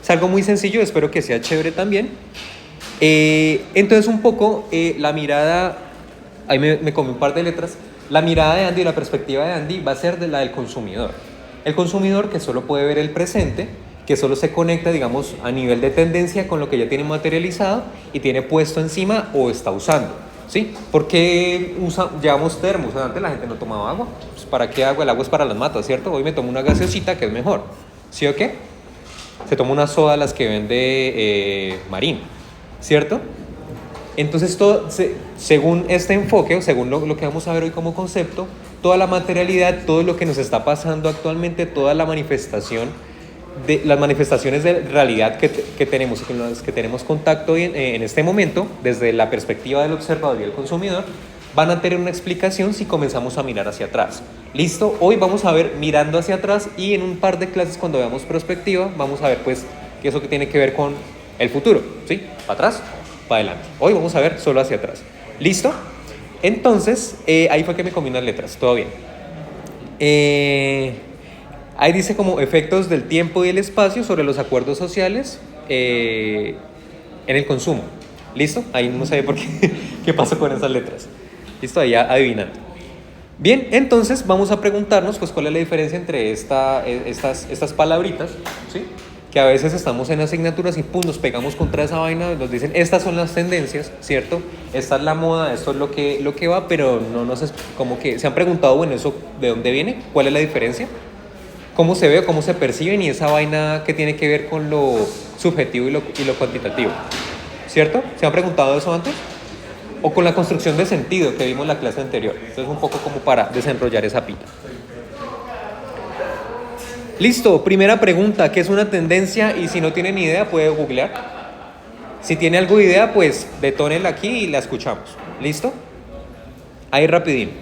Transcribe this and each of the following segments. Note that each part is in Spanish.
Es algo muy sencillo, espero que sea chévere también. Entonces un poco la mirada, ahí me comí un par de letras, la mirada de Andy, la perspectiva de Andy va a ser de la del consumidor. El consumidor que solo puede ver el presente, que solo se conecta, digamos, a nivel de tendencia con lo que ya tiene materializado y tiene puesto encima o está usando, ¿sí? ¿Por qué llevamos termos? Antes la gente no tomaba agua. Pues ¿para qué agua? El agua es para las matas, ¿cierto? Hoy me tomo una gaseosita que es mejor, ¿sí o qué? Se toma una soda las que vende Marín, ¿cierto? Entonces, según este enfoque, o según lo que vamos a ver hoy como concepto, toda la materialidad, todo lo que nos está pasando actualmente, toda la manifestación, las manifestaciones de realidad que tenemos y con las que tenemos contacto en este momento, desde la perspectiva del observador y el consumidor, van a tener una explicación si comenzamos a mirar hacia atrás. ¿Listo? Hoy vamos a ver mirando hacia atrás y en un par de clases cuando veamos perspectiva, vamos a ver pues que eso que tiene que ver con el futuro, ¿sí? Para atrás, para adelante. Hoy vamos a ver solo hacia atrás. ¿Listo? Entonces, ahí fue que me comí unas letras, todo bien. Ahí dice como efectos del tiempo y el espacio sobre los acuerdos sociales en el consumo. ¿Listo? Ahí no sabía por qué pasó con esas letras. ¿Listo? Ahí adivinando. Bien, entonces vamos a preguntarnos pues cuál es la diferencia entre estas palabritas, ¿sí? Que a veces estamos en asignaturas y pum, nos pegamos contra esa vaina, nos dicen estas son las tendencias, ¿cierto? Esta es la moda, esto es lo que va, pero no nos como que se han preguntado, bueno, eso ¿de dónde viene? ¿Cuál es la diferencia? ¿Cómo se ve, cómo se perciben y esa vaina que tiene que ver con lo subjetivo y lo cuantitativo? ¿Cierto? ¿Se han preguntado eso antes? O con la construcción de sentido que vimos en la clase anterior. Entonces un poco como para desenrollar esa pita. Listo, primera pregunta, ¿qué es una tendencia? Y si no tiene ni idea puede googlear. Si tiene algo de idea pues detónela aquí y la escuchamos. ¿Listo? Ahí rapidín.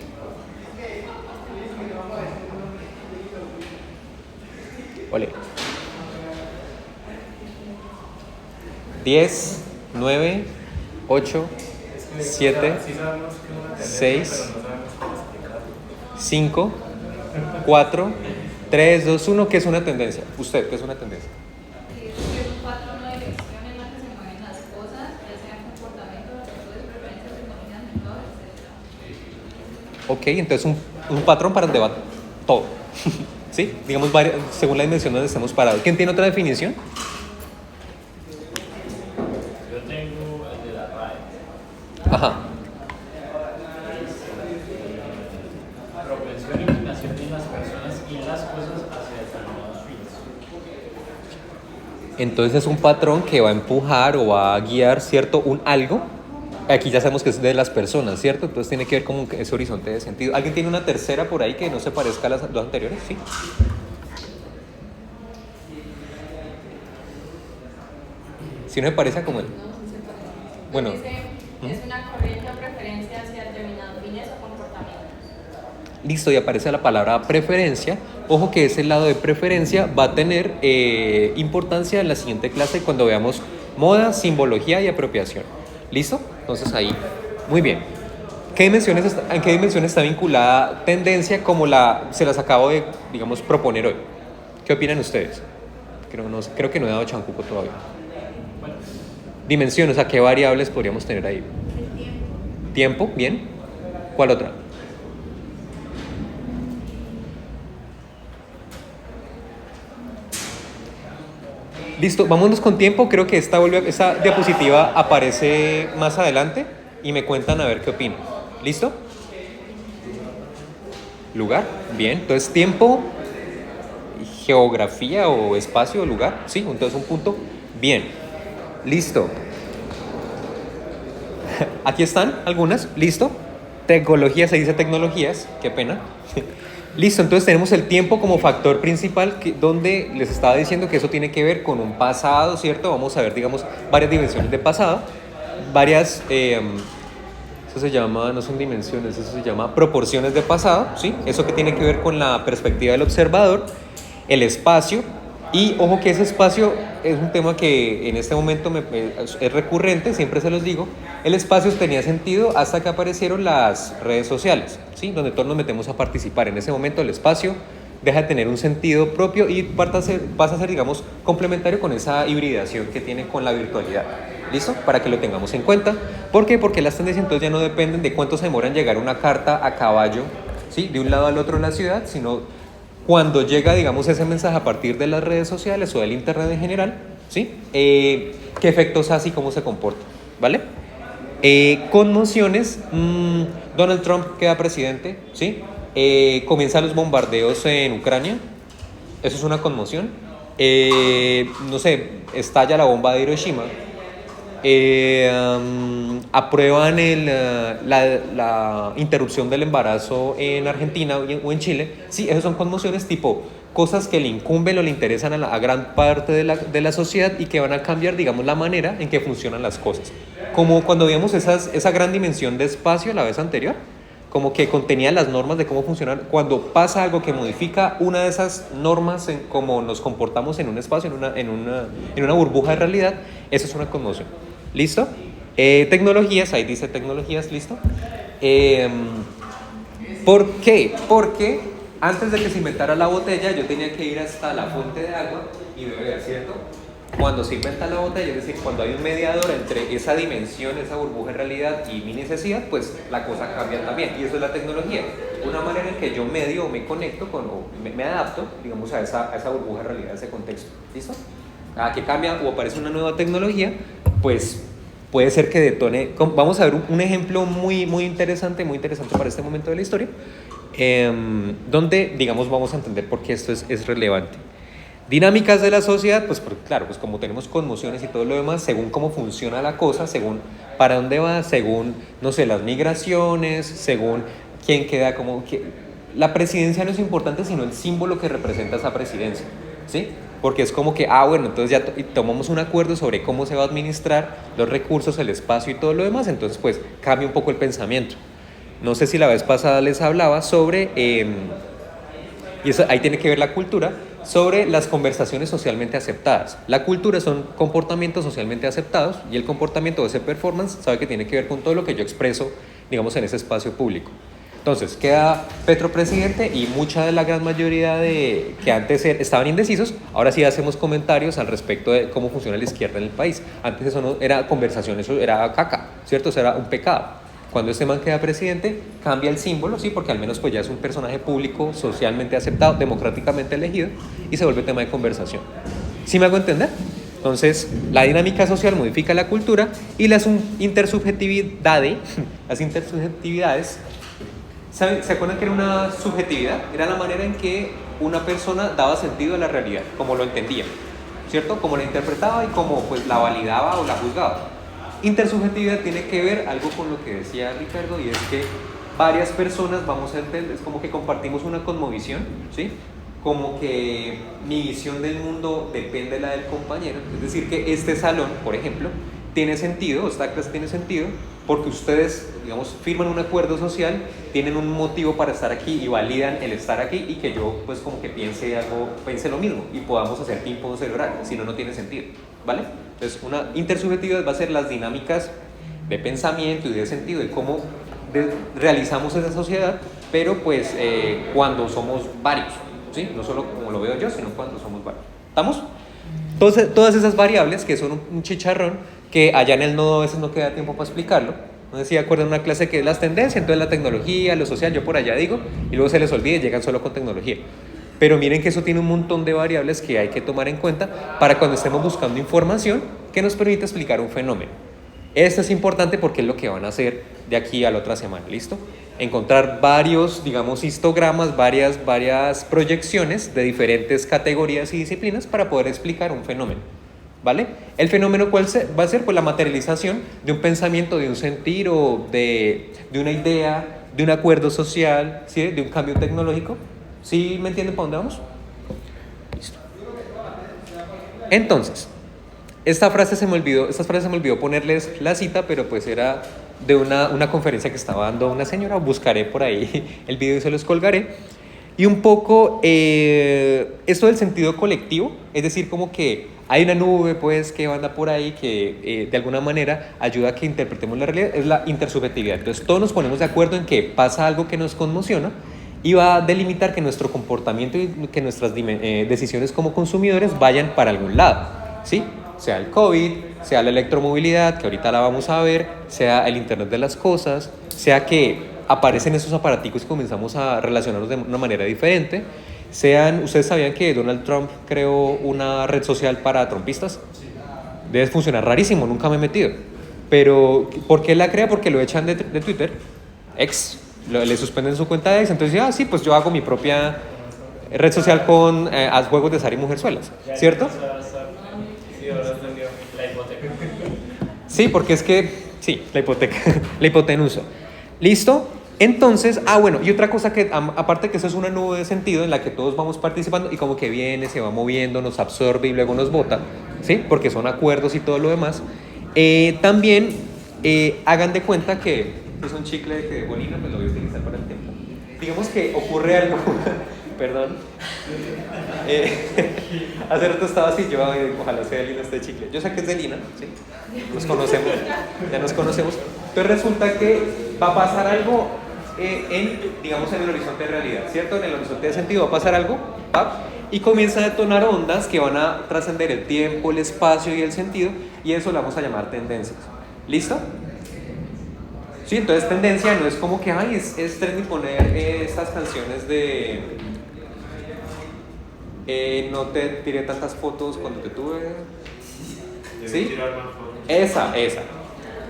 Ole. 10, 9, 8, 7, 6, 5, 4, 3, 2, 1. ¿Qué es una tendencia? Usted, ¿qué es una tendencia? Es un patrón o dirección en la que se mueven las cosas, ya sea comportamiento, actitudes, preferencias, tecnologías, métodos, etc. Ok, entonces un patrón para el debate. Todo. ¿Sí? Digamos, según la dimensión donde estemos parados. ¿Quién tiene otra definición? Yo tengo el de la RAE. Ajá. Propensión e inclinación en las personas y en las cosas hacia determinados fines. Entonces es un patrón que va a empujar o va a guiar, ¿cierto? Un algo. Aquí ya sabemos que es de las personas, ¿cierto? Entonces tiene que ver con ese horizonte de sentido. ¿Alguien tiene una tercera por ahí que no se parezca a las dos anteriores? Sí. Si no se parece, como él. No, sí se parece. Bueno. Dice, es una corriente o preferencia hacia determinados fines o comportamientos. Listo, y aparece la palabra preferencia. Ojo que ese lado de preferencia va a tener importancia en la siguiente clase cuando veamos moda, simbología y apropiación. ¿Listo? Entonces ahí, muy bien. ¿En qué dimensión está vinculada tendencia como se las acabo de, digamos, proponer hoy? ¿Qué opinan ustedes? Creo que no he dado chancuco todavía. Dimensiones, ¿a qué variables podríamos tener ahí? El tiempo. ¿Tiempo? ¿Bien? ¿Cuál otra? Listo, vámonos con tiempo. Creo que esta diapositiva aparece más adelante y me cuentan a ver qué opinan. ¿Listo? Lugar, bien. Entonces, tiempo, geografía o espacio o lugar. Sí, entonces un punto. Bien. Listo. Aquí están algunas. ¿Listo? Tecnologías, se dice tecnologías. Qué pena. Listo, entonces tenemos el tiempo como factor principal donde les estaba diciendo que eso tiene que ver con un pasado, ¿cierto? Vamos a ver, digamos, varias dimensiones de pasado, varias, eso se llama, no son dimensiones, eso se llama proporciones de pasado, ¿sí? Eso que tiene que ver con la perspectiva del observador, el espacio, y ojo que ese espacio es un tema que en este momento es recurrente, siempre se los digo. El espacio tenía sentido hasta que aparecieron las redes sociales, ¿sí? Donde todos nos metemos a participar. En ese momento el espacio deja de tener un sentido propio y pasa a ser, digamos, complementario con esa hibridación que tiene con la virtualidad. ¿Listo? Para que lo tengamos en cuenta. ¿Por qué? Porque las tendencias entonces ya no dependen de cuánto se demora en llegar una carta a caballo, ¿sí? De un lado al otro de la ciudad, sino cuando llega, digamos, ese mensaje a partir de las redes sociales o del internet en general, ¿sí? ¿Qué efectos hace y cómo se comporta? ¿Vale? Conmociones, Donald Trump queda presidente, ¿sí? Comienzan los bombardeos en Ucrania, eso es una conmoción. No sé, estalla la bomba de Hiroshima. Aprueban la interrupción del embarazo en Argentina o en Chile. Sí, esas son conmociones tipo cosas que le incumben o le interesan a gran parte de la sociedad y que van a cambiar, digamos, la manera en que funcionan las cosas. Como cuando vimos esa gran dimensión de espacio la vez anterior, como que contenía las normas de cómo funcionar. Cuando pasa algo que modifica una de esas normas en cómo nos comportamos en un espacio, en una burbuja de realidad, eso es una conmoción. ¿Listo? Tecnologías, ahí dice tecnologías, ¿listo? ¿Por qué? Porque antes de que se inventara la botella, yo tenía que ir hasta la fuente de agua y beber, ¿cierto? Cuando se inventa la botella, es decir, cuando hay un mediador entre esa dimensión, esa burbuja de realidad y mi necesidad, pues la cosa cambia también. Y eso es la tecnología. Una manera en que yo medio o me conecto o me adapto, digamos, a esa burbuja de realidad, a ese contexto. ¿Listo? Cada que cambia o aparece una nueva tecnología, pues puede ser que detone. Vamos a ver un ejemplo muy interesante para este momento de la historia, donde, digamos, vamos a entender por qué esto es relevante. Dinámicas de la sociedad, pues claro, pues como tenemos conmociones y todo lo demás, según cómo funciona la cosa, según para dónde va, según, no sé, las migraciones, según quién queda como... La presidencia no es importante, sino el símbolo que representa esa presidencia, ¿sí? Porque es como que, bueno, entonces ya tomamos un acuerdo sobre cómo se va a administrar los recursos, el espacio y todo lo demás, entonces pues cambia un poco el pensamiento. No sé si la vez pasada les hablaba sobre, y eso ahí tiene que ver la cultura, sobre las conversaciones socialmente aceptadas. La cultura son comportamientos socialmente aceptados y el comportamiento de ese performance sabe que tiene que ver con todo lo que yo expreso, digamos, en ese espacio público. Entonces, queda Petro presidente y mucha de la gran mayoría de que antes estaban indecisos, ahora sí hacemos comentarios al respecto de cómo funciona la izquierda en el país. Antes eso no era conversación, eso era caca, ¿cierto? Eso era un pecado. Cuando este man queda presidente, cambia el símbolo, sí, porque al menos pues ya es un personaje público, socialmente aceptado, democráticamente elegido, y se vuelve tema de conversación. ¿Sí me hago entender? Entonces, la dinámica social modifica la cultura y las intersubjetividades, ¿se acuerdan que era una subjetividad? Era la manera en que una persona daba sentido a la realidad, como lo entendía, ¿cierto? Como la interpretaba y como pues la validaba o la juzgaba. Intersubjetividad tiene que ver algo con lo que decía Ricardo, y es que varias personas vamos a entender, es como que compartimos una cosmovisión, ¿sí? Como que mi visión del mundo depende de la del compañero, es decir, que este salón, por ejemplo, tiene sentido, esta clase tiene sentido, porque ustedes, digamos, firman un acuerdo social, tienen un motivo para estar aquí y validan el estar aquí, y que yo, pues, como que piense lo mismo y podamos hacer ping-pong cerebral, si no, no tiene sentido, ¿vale? Entonces, una intersubjetividad va a ser las dinámicas de pensamiento y de sentido, de cómo realizamos esa sociedad, pero pues cuando somos varios, ¿sí? No solo como lo veo yo, sino cuando somos varios. ¿Estamos? Entonces, todas esas variables que son un chicharrón, que allá en el nodo a veces no queda tiempo para explicarlo. No sé si acuerdan una clase que es las tendencias, entonces la tecnología, lo social, yo por allá digo, y luego se les olvida y llegan solo con tecnología. Pero miren que eso tiene un montón de variables que hay que tomar en cuenta para cuando estemos buscando información que nos permita explicar un fenómeno. Esto es importante porque es lo que van a hacer de aquí a la otra semana, ¿listo? Encontrar varios, digamos, histogramas, varias proyecciones de diferentes categorías y disciplinas para poder explicar un fenómeno, ¿vale? El fenómeno, ¿cuál va a ser? Pues la materialización de un pensamiento, de un sentir o de una idea, de un acuerdo social, ¿sí? De un cambio tecnológico. ¿Sí me entienden para dónde vamos? Listo. Entonces, esta frase se me olvidó ponerles la cita, pero pues era de una conferencia que estaba dando una señora. Buscaré por ahí el video y se los colgaré. Y un poco esto del sentido colectivo, es decir, como que hay una nube pues que anda por ahí que de alguna manera ayuda a que interpretemos la realidad, es la intersubjetividad. Entonces todos nos ponemos de acuerdo en que pasa algo que nos conmociona y va a delimitar que nuestro comportamiento y que nuestras decisiones como consumidores vayan para algún lado, ¿sí? Sea el COVID, sea la electromovilidad, que ahorita la vamos a ver, sea el Internet de las cosas, sea que aparecen esos aparaticos y comenzamos a relacionarnos de una manera diferente, sean, ¿ustedes sabían que Donald Trump creó una red social para trumpistas? Debe funcionar rarísimo, nunca me he metido. Pero, ¿por qué la crea? Porque lo echan de Twitter, ex, le suspenden su cuenta de ex, entonces sí, pues yo hago mi propia red social con juegos de azar y mujerzuelas, ¿cierto? Sí, ahora entendió la hipoteca. Sí, porque es que, sí, la hipoteca, la hipotenusa. ¿Listo? Entonces, bueno, y otra cosa que, aparte que eso es una nube de sentido en la que todos vamos participando y como que viene, se va moviendo, nos absorbe y luego nos bota, ¿sí? Porque son acuerdos y todo lo demás. También hagan de cuenta que es un chicle de bolina, pues lo voy a utilizar para el tiempo. Digamos que ocurre algo, perdón. Hace rato estaba así, yo ojalá sea de Lina este chicle. Yo sé que es de Lina, ¿sí? Nos conocemos, ya nos conocemos. Entonces resulta que va a pasar algo digamos, en el horizonte de realidad, ¿cierto? En el horizonte de sentido va a pasar algo, ¿va? Y comienza a detonar ondas que van a trascender el tiempo, el espacio y el sentido, y eso lo vamos a llamar tendencias. ¿Listo? Sí, entonces tendencia no es como que, es trendy poner estas canciones de no te tiré tantas fotos cuando te tuve. ¿Sí? Esa.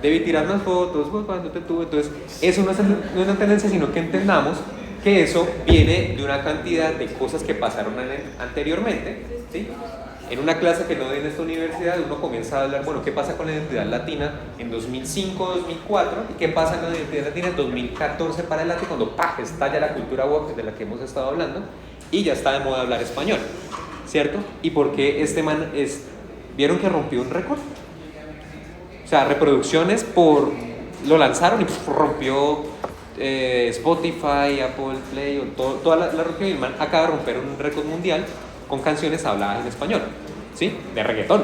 Debí tirar más fotos cuando te tuve. Entonces, eso no es una tendencia, sino que entendamos que eso viene de una cantidad de cosas que pasaron anteriormente, ¿sí? En una clase que no doy en esta universidad, uno comienza a hablar, bueno, ¿qué pasa con la identidad latina en 2005, 2004? ¿Y qué pasa con la identidad latina en 2014 para adelante, cuando estalla la cultura woke de la que hemos estado hablando y ya está de moda hablar español, ¿cierto? ¿Y por qué este man vieron que rompió un récord? O sea, reproducciones lo lanzaron y rompió Spotify, Apple Play, toda la rompió, y el man acaba de romper un récord mundial con canciones habladas en español, ¿sí? De reggaetón.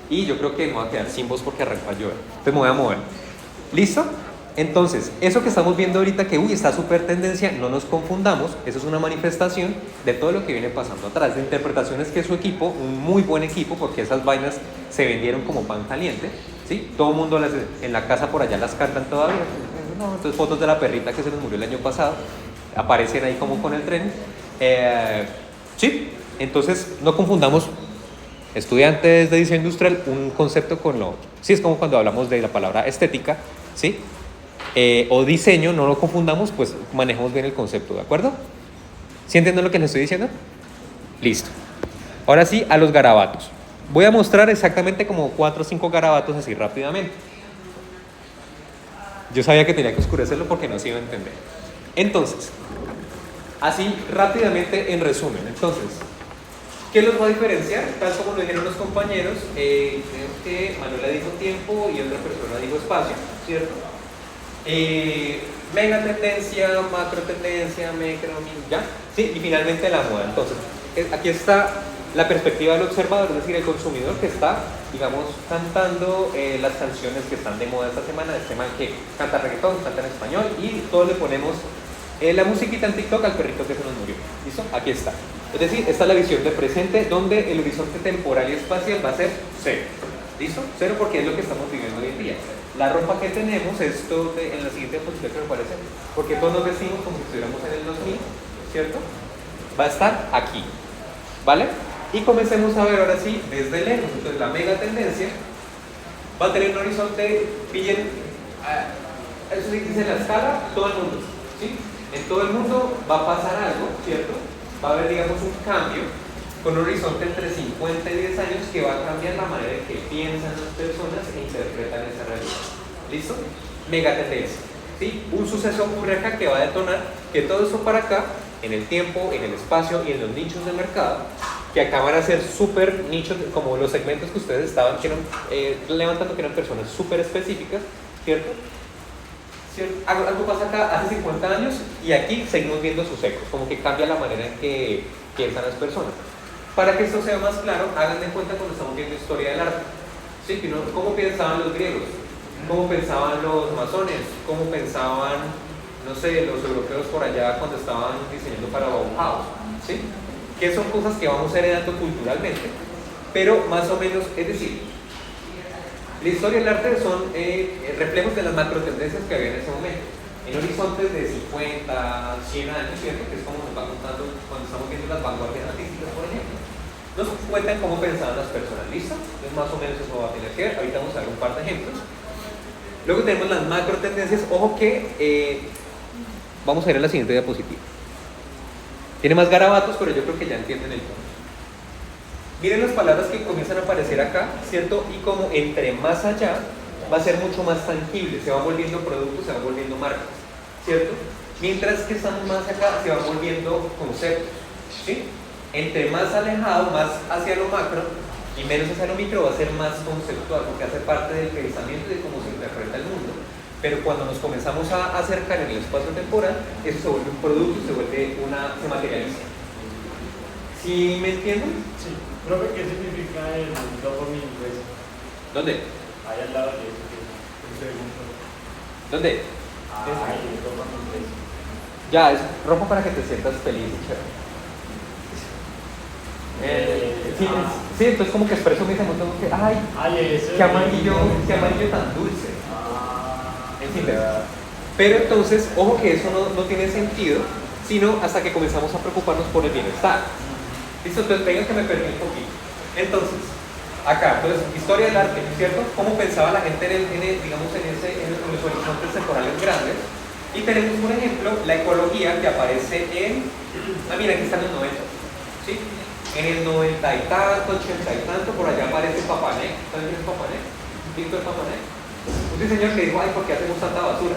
Y yo creo que me voy a quedar sin voz porque arrancó a llover. Entonces me voy a mover. ¿Listo? Entonces, eso que estamos viendo ahorita que, está súper tendencia, no nos confundamos, eso es una manifestación de todo lo que viene pasando atrás, de interpretaciones que su equipo, un muy buen equipo, porque esas vainas se vendieron como pan caliente, ¿sí? Todo el mundo en la casa por allá las cantan todavía. No, entonces fotos de la perrita que se nos murió el año pasado, aparecen ahí como con el tren. Sí, entonces no confundamos estudiantes de diseño industrial un concepto con lo otro. Sí, es como cuando hablamos de la palabra estética, ¿sí? O diseño, no lo confundamos, pues manejamos bien el concepto, ¿de acuerdo? ¿Sí entienden lo que les estoy diciendo? Listo. Ahora sí, a los garabatos. Voy a mostrar exactamente como 4 o 5 garabatos así rápidamente. Yo sabía que tenía que oscurecerlo porque no se iba a entender. Entonces, así rápidamente en resumen, entonces, ¿qué los va a diferenciar? Tal como lo dijeron los compañeros, creo que Manuela dijo tiempo y otra persona dijo espacio, ¿cierto? Mega tendencia, macro tendencia, ¿ya? Sí, y finalmente la moda. Entonces, aquí está la perspectiva del observador, es decir, el consumidor que está, digamos, cantando las canciones que están de moda esta semana, este man que canta reggaetón, canta en español, y todos le ponemos la musiquita en TikTok al perrito que se nos murió. ¿Listo? Aquí está. Es decir, esta es la visión de presente, donde el horizonte temporal y espacial va a ser cero. ¿Listo? Cero, porque es lo que estamos viviendo hoy en día. La ropa que tenemos, esto en la siguiente posición que me parece, porque todos nos vestimos como si estuviéramos en el 2000, ¿cierto? Va a estar aquí, ¿vale? Y comencemos a ver ahora sí, desde lejos. Entonces la mega tendencia va a tener un horizonte bien, eso sí dice la escala, todo el mundo, ¿sí? En todo el mundo va a pasar algo, ¿cierto? Va a haber, digamos, un cambio con un horizonte entre 50 y 10 años que va a cambiar la manera en que piensan las personas e interpretan esa realidad. ¿Listo? Mega tendencia. ¿Sí? Un suceso ocurre acá que va a detonar que todo eso para acá, en el tiempo, en el espacio y en los nichos de mercado, que acá van a ser súper nichos, como los segmentos que ustedes estaban levantando, que eran personas súper específicas, ¿cierto? Algo pasa acá hace 50 años y aquí seguimos viendo sus ecos, como que cambia la manera en que piensan las personas. Para que esto sea más claro, hagan de cuenta cuando estamos viendo historia del arte. ¿Sí? ¿Cómo pensaban los griegos? ¿Cómo pensaban los masones? ¿Cómo pensaban no sé, los europeos por allá cuando estaban diseñando para Bauhaus, ¿sí? Que son cosas que vamos heredando culturalmente, pero más o menos, es decir, la historia y el arte son reflejos de las macro tendencias que había en ese momento, en horizontes de 50, 100 años, ¿cierto? Que es como nos va contando cuando estamos viendo las vanguardias artísticas, por ejemplo. Nos cuentan cómo pensaban las personas, ¿listo? Entonces más o menos eso va a tener que ver, ahorita vamos a ver un par de ejemplos. Luego tenemos las macro tendencias, ojo que vamos a ir a la siguiente diapositiva. Tiene más garabatos, pero yo creo que ya entienden el tono. Miren las palabras que comienzan a aparecer acá, ¿cierto? Y como entre más allá va a ser mucho más tangible, se va volviendo productos, se va volviendo marcas, ¿cierto? Mientras que estamos más acá, se van volviendo conceptos, ¿sí? Entre más alejado, más hacia lo macro y menos hacia lo micro va a ser más conceptual, porque hace parte del pensamiento y de cómo se interpreta el mundo. Pero cuando nos comenzamos a acercar en el espacio temporal, eso se vuelve un producto, se materializa. ¿Sí me entienden? Sí. Profe, ¿qué significa el dopamine inglés? ¿Dónde? Ahí al lado de eso, un segundo. ¿Dónde? Ahí, el dopamine inglés. Ya, es ropa para que te sientas feliz y chévere. Sí, entonces como que expreso mis emociones que, ay, qué amarillo tan dulce. En fin, pero entonces, ojo que eso no tiene sentido, sino hasta que comenzamos a preocuparnos por el bienestar. ¿Listo? Entonces, vengan que me perdí un poquito. Entonces, acá, entonces, historia del arte, ¿cierto? ¿Cómo pensaba la gente en los horizontes temporales grandes? Y tenemos, por ejemplo, la ecología que aparece mira, aquí están los 90, ¿sí? En el 90 y tanto, 80 y tanto, por allá aparece Papanek. ¿Saben quién es Papanek? Víctor Papanek. Un señor que dijo, ay, ¿por qué hacemos tanta basura?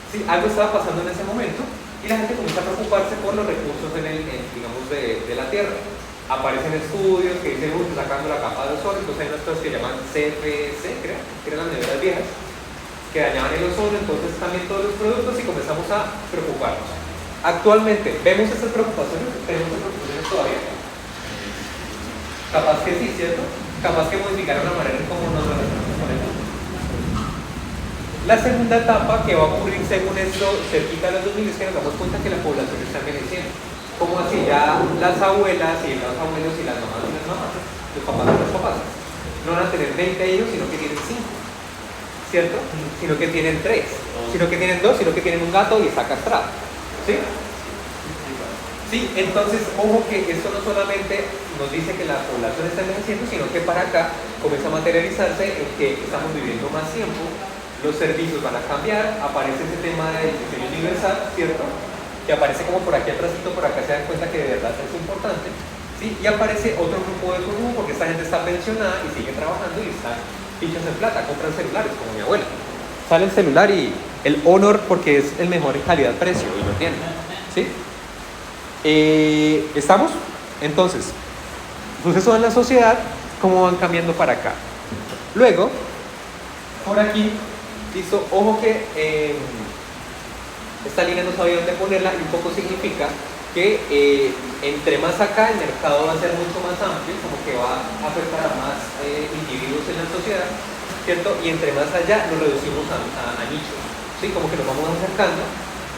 Sí, algo estaba pasando en ese momento y la gente comienza a preocuparse por los recursos digamos, de la Tierra. Aparecen estudios que dicen, está sacando la capa de ozono, entonces hay unas cosas que llaman CFC, creo, que eran las neveras viejas, que dañaban el ozono, entonces también todos los productos y comenzamos a preocuparnos. Actualmente, ¿vemos estas preocupaciones? ¿Tenemos estas preocupaciones todavía? Capaz que sí, ¿cierto? Capaz que modificaron la manera en cómo nos relacionamos con eso. La segunda etapa que va a ocurrir según esto, cerquita de los 2000, es que nos damos cuenta que la población está envejeciendo. Como así ya las abuelas y los abuelos y las mamás y las mamás, los papás y los papás, no van a tener 20 hijos, sino que tienen 5, ¿cierto? Sino que tienen 3, sino que tienen 2, sino que tienen un gato y está castrado, ¿sí? Sí, entonces, ojo que esto no solamente nos dice que la población está envejeciendo, sino que para acá comienza a materializarse en que estamos viviendo más tiempo, los servicios van a cambiar, aparece ese tema del diseño universal, ¿cierto? Que aparece como por aquí atrásito, por acá se dan cuenta que de verdad es importante, ¿sí? Y aparece otro grupo de consumo porque esta gente está pensionada y sigue trabajando y están fichas en plata, compran celulares como mi abuela. Sale el celular y el Honor porque es el mejor en calidad-precio y lo tiene, ¿sí? ¿Estamos? Entonces, suceso en la sociedad, cómo van cambiando para acá. Luego, por aquí, listo, ojo que esta línea no sabía dónde ponerla y un poco significa que entre más acá el mercado va a ser mucho más amplio, como que va a afectar a más individuos en la sociedad, ¿cierto? Y entre más allá nos reducimos a nichos, ¿sí? Como que nos vamos acercando,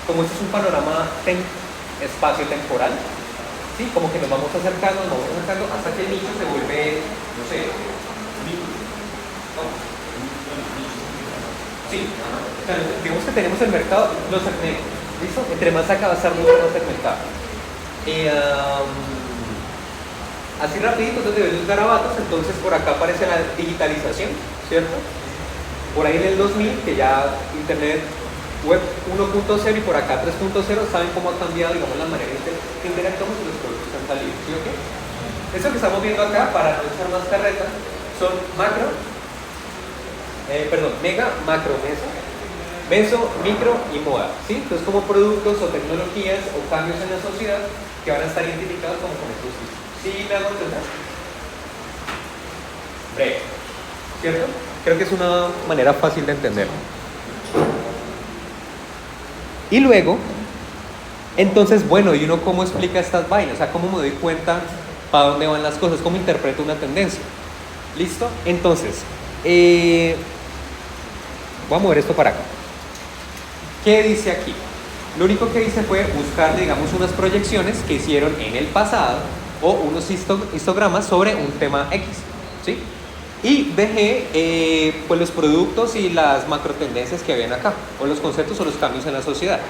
como este es un panorama espacio-temporal, ¿sí? Como que nos vamos acercando hasta que el nicho se vuelve, no sé, ¿no? Sí, o sea, digamos que tenemos el mercado, lo segmento, ¿listo? Entre más acá va a estar mucho más segmentado. Así rapidito, entonces ven los garabatos, entonces por acá aparece la digitalización, ¿cierto? Por ahí en el 2000, que ya Internet Web 1.0 y por acá 3.0, saben cómo ha cambiado, digamos, la manera en que interactuamos y los productos que han salido, ¿sí o qué? Esto que estamos viendo acá, para no echar más carreta, son mega, macro, meso, micro y moda, ¿sí? Entonces como productos o tecnologías o cambios en la sociedad que van a estar identificados como con estos tipos. ¿Sí me hago entender? Breve, ¿cierto? Creo que es una manera fácil de entender. Y luego, entonces, bueno, ¿y uno cómo explica estas vainas? O sea, ¿cómo me doy cuenta para dónde van las cosas? ¿Cómo interpreto una tendencia? ¿Listo? Entonces, voy a mover esto para acá. ¿Qué dice aquí? Lo único que hice fue buscar, digamos, unas proyecciones que hicieron en el pasado o unos histogramas sobre un tema X, ¿sí? Y dejé pues los productos y las macro tendencias que habían acá, o los conceptos o los cambios en la sociedad.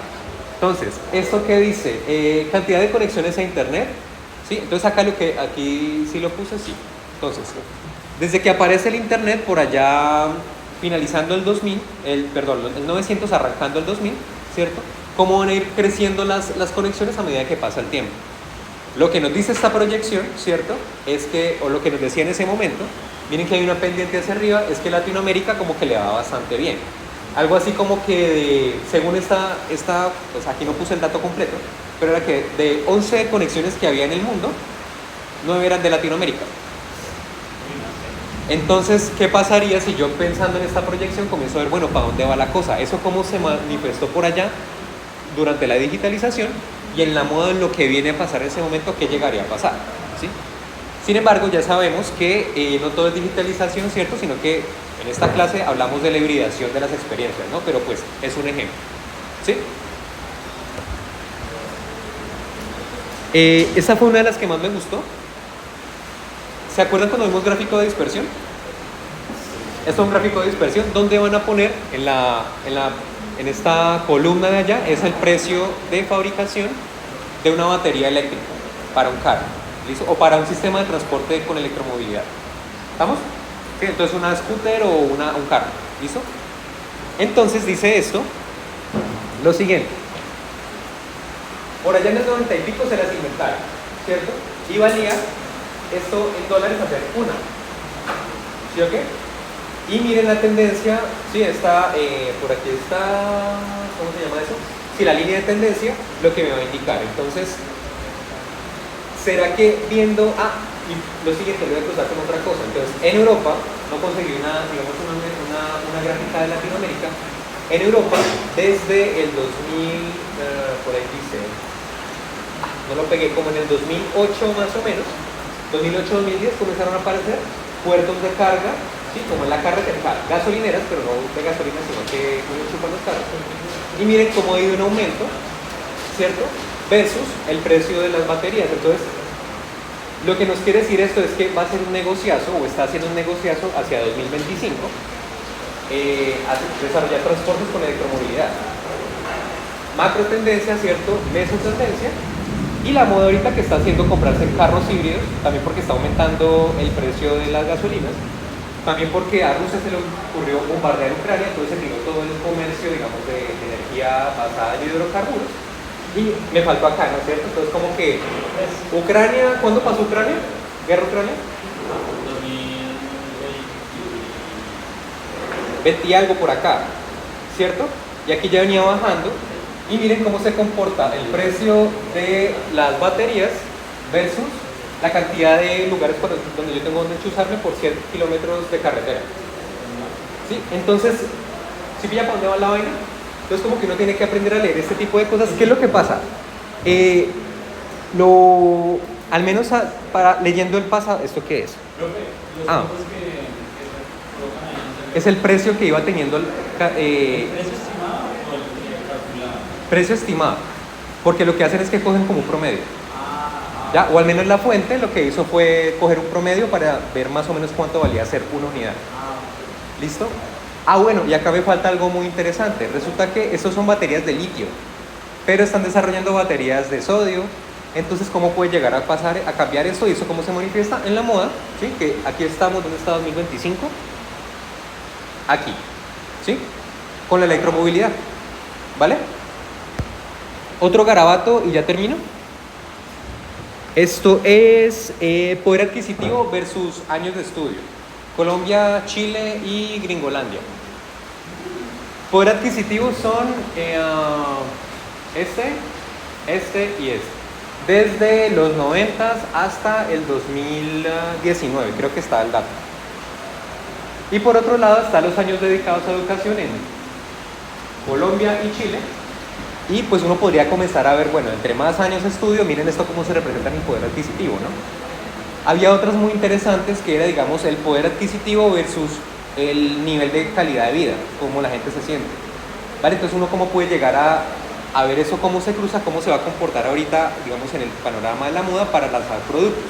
Entonces, esto que dice, cantidad de conexiones a internet, ¿sí? Entonces acá aquí sí lo puse, sí. Entonces, desde que aparece el internet por allá finalizando el 2000, el 900 arrancando el 2000, ¿cierto? Cómo van a ir creciendo las conexiones a medida que pasa el tiempo. Lo que nos dice esta proyección, ¿cierto? Es que, o lo que nos decía en ese momento, miren que hay una pendiente hacia arriba, es que Latinoamérica como que le va bastante bien. Algo así como que, según esta, pues aquí no puse el dato completo, pero era que de 11 conexiones que había en el mundo, 9 eran de Latinoamérica. Entonces, ¿qué pasaría si yo pensando en esta proyección comienzo a ver, bueno, ¿para dónde va la cosa? Eso cómo se manifestó por allá durante la digitalización y en la moda en lo que viene a pasar en ese momento, ¿qué llegaría a pasar? ¿Sí? Sin embargo, ya sabemos que no todo es digitalización, ¿cierto? Sino que en esta clase hablamos de la hibridación de las experiencias, ¿no? Pero pues es un ejemplo, ¿sí? Esta fue una de las que más me gustó. ¿Se acuerdan cuando vimos gráfico de dispersión? Esto es un gráfico de dispersión donde van a poner en esta columna de allá es el precio de fabricación de una batería eléctrica para un carro, ¿listo? O para un sistema de transporte con electromovilidad. ¿Estamos? ¿Sí? Entonces una scooter o un carro, ¿listo? Entonces dice esto, lo siguiente. Por allá en el 90 y pico se las inventaron, ¿cierto? Y valía esto en dólares hacer una. ¿Sí o qué? Y miren la tendencia, sí, está, por aquí está, ¿cómo se llama eso? Sí, la línea de tendencia, lo que me va a indicar. Entonces, ¿será que viendo, y lo siguiente, lo voy a cruzar con otra cosa. Entonces, en Europa, no conseguí una gráfica de Latinoamérica. En Europa, desde el 2000, por ahí dice, no lo pegué, como en el 2008 más o menos, 2008-2010 comenzaron a aparecer puertos de carga, ¿sí? Como en la carretera, gasolineras, pero no de gasolina, sino que uno chupa los carros. Y miren cómo ha ido un aumento, ¿cierto? Versus el precio de las baterías. Entonces, lo que nos quiere decir esto es que va a ser un negociazo, o está haciendo un negociazo hacia 2025, desarrollar transportes con electromovilidad. Macro tendencia, ¿cierto? Meso tendencia. Y la moda ahorita que está haciendo comprarse carros híbridos, también porque está aumentando el precio de las gasolinas, también porque a Rusia se le ocurrió bombardear Ucrania, entonces se tiró todo el comercio, digamos, de energía basada en hidrocarburos. Y me faltó acá, ¿no es cierto? Entonces como que Ucrania, ¿cuándo pasó Ucrania? ¿Guerra Ucrania? 20 y algo por acá, ¿cierto? Y aquí ya venía bajando. Y miren cómo se comporta el precio de las baterías versus la cantidad de lugares donde yo tengo donde chuzarme por 100 kilómetros de carretera. ¿Sí? Entonces, ¿sí pilla para dónde va la vaina? Entonces como que uno tiene que aprender a leer este tipo de cosas. ¿Qué es lo que pasa? Al menos leyendo el pasado, ¿esto qué es? Es el precio que iba teniendo el precio estimado, porque lo que hacen es que cogen como un promedio, ¿ya? O al menos la fuente lo que hizo fue coger un promedio para ver más o menos cuánto valía hacer una unidad. ¿Listo? Bueno, y acá me falta algo muy interesante. Resulta que estos son baterías de litio, pero están desarrollando baterías de sodio. Entonces, ¿cómo puede llegar a cambiar esto? Y eso cómo se manifiesta en la moda, ¿sí? Que aquí estamos, ¿dónde está 2025? Aquí, ¿sí? Con la electromovilidad, ¿vale? Otro garabato y ya termino. Esto es poder adquisitivo versus años de estudio. Colombia, Chile y Gringolandia. Poder adquisitivo son este y este. Desde los 90 hasta el 2019, creo que está el dato. Y por otro lado están los años dedicados a educación en Colombia y Chile. Y pues uno podría comenzar a ver, bueno, entre más años de estudio, miren esto cómo se representa en el poder adquisitivo, ¿no? Había otras muy interesantes que era, digamos, el poder adquisitivo versus el nivel de calidad de vida, cómo la gente se siente, ¿vale? Entonces uno cómo puede llegar a a ver eso cómo se cruza, cómo se va a comportar ahorita, digamos, en el panorama de la moda para lanzar productos,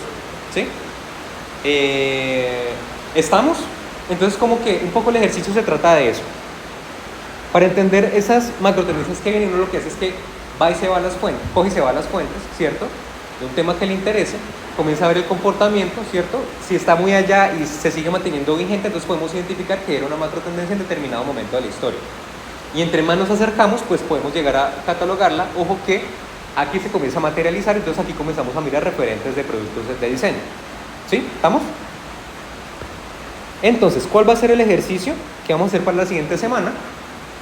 ¿sí? ¿Estamos? Entonces como que un poco el ejercicio se trata de eso. Para entender esas macro tendencias que vienen, uno lo que hace es que va y se va a las fuentes, coge y se va a las fuentes, ¿cierto? De un tema que le interese, comienza a ver el comportamiento, ¿cierto? Si está muy allá y se sigue manteniendo vigente, entonces podemos identificar que era una macro tendencia en determinado momento de la historia. Y entre más nos acercamos, pues podemos llegar a catalogarla. Ojo que aquí se comienza a materializar, entonces aquí comenzamos a mirar referentes de productos de diseño. ¿Sí? ¿Estamos? Entonces, ¿cuál va a ser el ejercicio que vamos a hacer para la siguiente semana?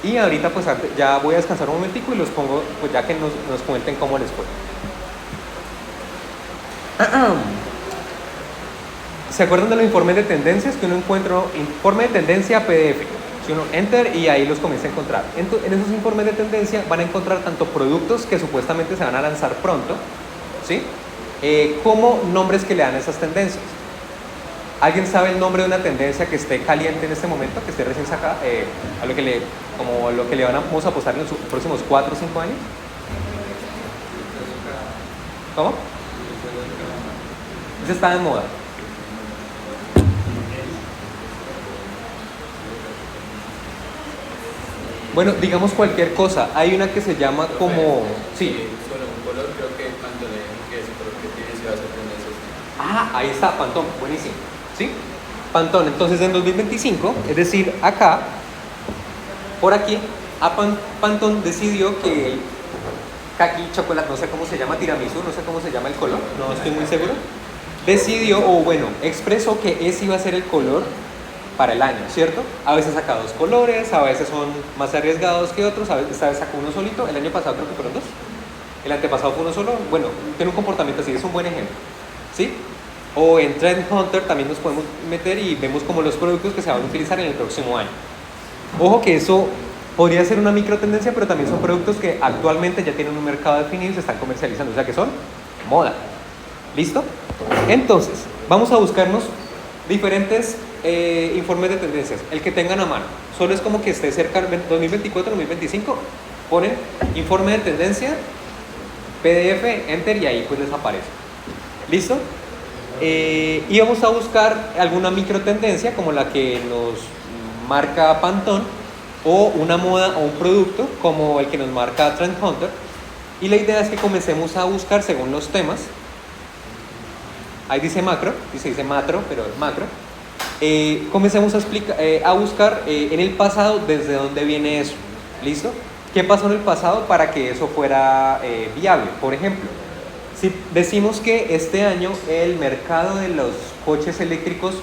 Y ahorita pues ya voy a descansar un momentico y los pongo, pues ya que nos cuenten cómo les fue. ¿Se acuerdan de los informes de tendencias? Que uno encuentra informe de tendencia PDF. Si uno enter y ahí los comienza a encontrar. En esos informes de tendencia van a encontrar tanto productos que supuestamente se van a lanzar pronto, ¿sí? Como nombres que le dan a esas tendencias. ¿Alguien sabe el nombre de una tendencia que esté caliente en este momento, que esté recién sacada? A lo que le vamos a apostar en los próximos 4 o 5 años. ¿Cómo? Ese está de moda. Bueno, digamos cualquier cosa. Hay una que se llama como... Sí. Solo un color, creo que Pantone, que es el color que tiene, se va a hacer tendencias. Ah, ahí está, Pantone, buenísimo. ¿Sí? Pantone, entonces en 2025, es decir, acá, por aquí, Pantone decidió que el kaki chocolate, no sé cómo se llama, tiramisú, no sé cómo se llama el color, no estoy muy seguro, decidió, o bueno, expresó que ese iba a ser el color para el año, ¿cierto? A veces saca 2 colores, a veces son más arriesgados que otros, a veces, esta vez sacó uno solito, el año pasado creo que fueron 2, el antepasado fue uno solo, bueno, tiene un comportamiento así, es un buen ejemplo, ¿sí? O en Trend Hunter también nos podemos meter y vemos como los productos que se van a utilizar en el próximo año. Ojo que eso podría ser una micro tendencia, pero también son productos que actualmente ya tienen un mercado definido y se están comercializando, o sea que son moda. ¿Listo? Entonces, vamos a buscarnos diferentes informes de tendencias, el que tengan a mano. Solo es como que esté cerca del 2024, 2025, ponen informe de tendencia, PDF, enter y ahí pues les aparece. ¿Listo? Y vamos a buscar alguna micro tendencia como la que nos marca Pantone, o una moda o un producto como el que nos marca Trend Hunter, y la idea es que comencemos a buscar según los temas. Ahí dice macro, dice macro, pero es macro. Comencemos a buscar en el pasado desde dónde viene eso. ¿Listo? ¿Qué pasó en el pasado para que eso fuera viable? Por ejemplo, si decimos que este año el mercado de los coches eléctricos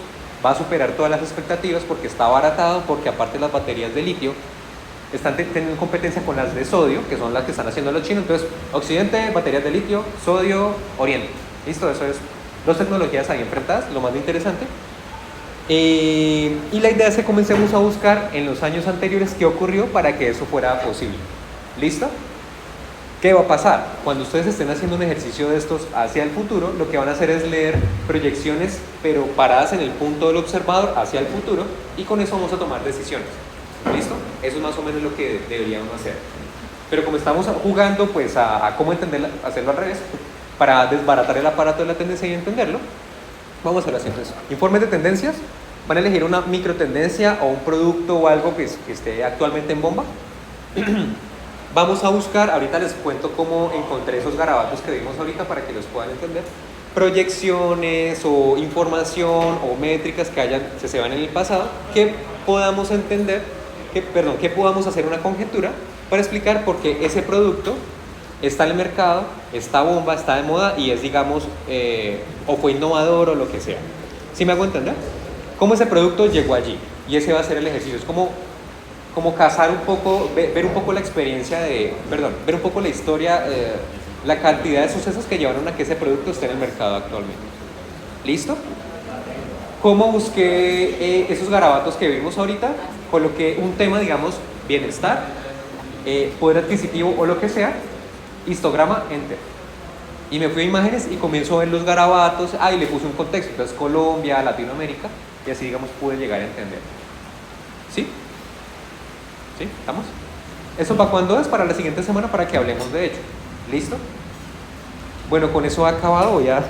va a superar todas las expectativas porque está abaratado, porque aparte las baterías de litio están teniendo competencia con las de sodio, que son las que están haciendo los chinos. Entonces, Occidente, baterías de litio, sodio, Oriente. ¿Listo? Eso es 2 tecnologías ahí enfrentadas, lo más interesante. Y la idea es que comencemos a buscar en los años anteriores qué ocurrió para que eso fuera posible. ¿Listo? ¿Qué va a pasar? Cuando ustedes estén haciendo un ejercicio de estos hacia el futuro, lo que van a hacer es leer proyecciones, pero paradas en el punto del observador hacia el futuro, y con eso vamos a tomar decisiones. ¿Listo? Eso es más o menos lo que deberíamos hacer. Pero como estamos jugando pues a cómo entenderlo, hacerlo al revés, para desbaratar el aparato de la tendencia y entenderlo, vamos a hacer haciendo eso. Informes de tendencias, van a elegir una micro tendencia o un producto o algo que esté actualmente en bomba. Vamos a buscar, ahorita les cuento cómo encontré esos garabatos que vimos ahorita para que los puedan entender, proyecciones o información o métricas que se van en el pasado, que podamos entender, que podamos hacer una conjetura para explicar por qué ese producto está en el mercado, está bomba, está de moda y es, digamos, o fue innovador o lo que sea. ¿Sí me hago entender? ¿Cómo ese producto llegó allí? Y ese va a ser el ejercicio. Es como cazar un poco, ver un poco la experiencia ver un poco la historia, la cantidad de sucesos que llevaron a que ese producto esté en el mercado actualmente. ¿Listo? ¿Cómo busqué esos garabatos que vimos ahorita? Coloqué un tema, digamos, bienestar, poder adquisitivo o lo que sea, histograma, enter. Y me fui a imágenes y comienzo a ver los garabatos, y le puse un contexto, entonces Colombia, Latinoamérica, y así, digamos, pude llegar a entender. ¿Sí? ¿Sí? ¿Estamos? ¿Eso para cuándo es? Para la siguiente semana para que hablemos de ello. ¿Listo? Bueno, con eso ha acabado. Voy a